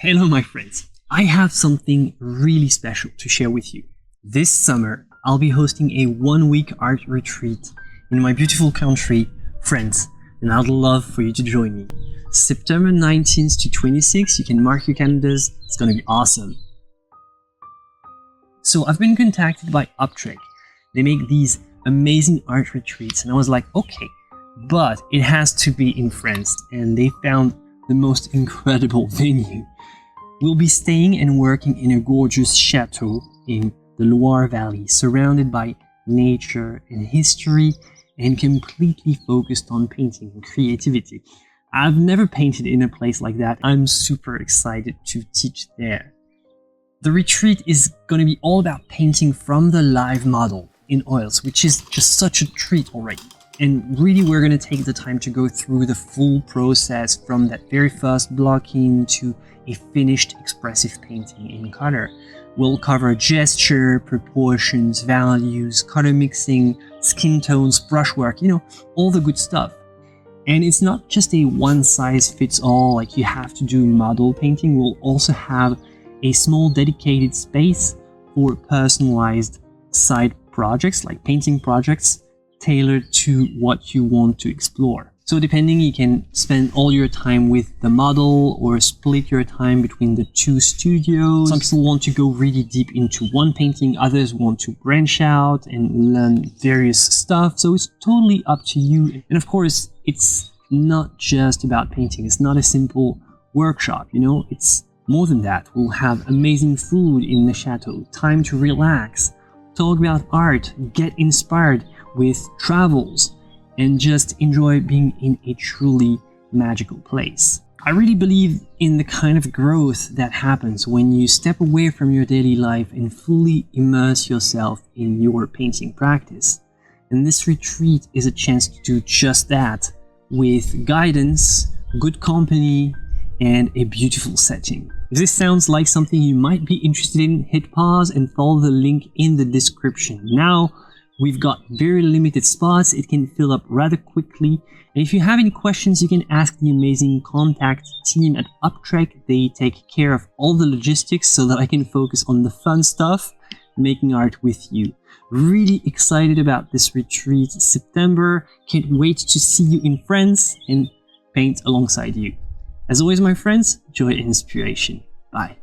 Hello my friends, I have something really special to share with you. This summer, I'll be hosting a one-week art retreat in my beautiful country, France, and I'd love for you to join me. September 19th to 26th, you can mark your calendars, it's gonna be awesome. So I've been contacted by Uptrek. They make these amazing art retreats, and I was like, okay, but it has to be in France, and they found the most incredible venue. We'll be staying and working in a gorgeous château in the Loire Valley, surrounded by nature and history, and completely focused on painting and creativity. I've never painted in a place like that. I'm super excited to teach there. The retreat is going to be all about painting from the live model in oils, which is just such a treat already. And really, we're going to take the time to go through the full process from that very first blocking to a finished expressive painting in color. We'll cover gesture, proportions, values, color mixing, skin tones, brushwork, all the good stuff. And it's not just a one-size-fits-all, like you have to do model painting. We'll also have a small dedicated space for personalized side projects, like painting projects, tailored to what you want to explore. So depending, you can spend all your time with the model or split your time between the two studios. Some people want to go really deep into one painting, others want to branch out and learn various stuff. So it's totally up to you. And of course, it's not just about painting. It's not a simple workshop, it's more than that. We'll have amazing food in the chateau, time to relax, talk about art, get inspired with travels, and just enjoy being in a truly magical place. I really believe in the kind of growth that happens when you step away from your daily life and fully immerse yourself in your painting practice. And this retreat is a chance to do just that, with guidance, good company, and a beautiful setting. If this sounds like something you might be interested in, hit pause and follow the link in the description. Now, we've got very limited spots, it can fill up rather quickly. And if you have any questions, you can ask the amazing contact team at Uptrek. They take care of all the logistics so that I can focus on the fun stuff, making art with you. Really excited about this retreat, September. Can't wait to see you in France and paint alongside you. As always, my friends, joy and inspiration. Bye.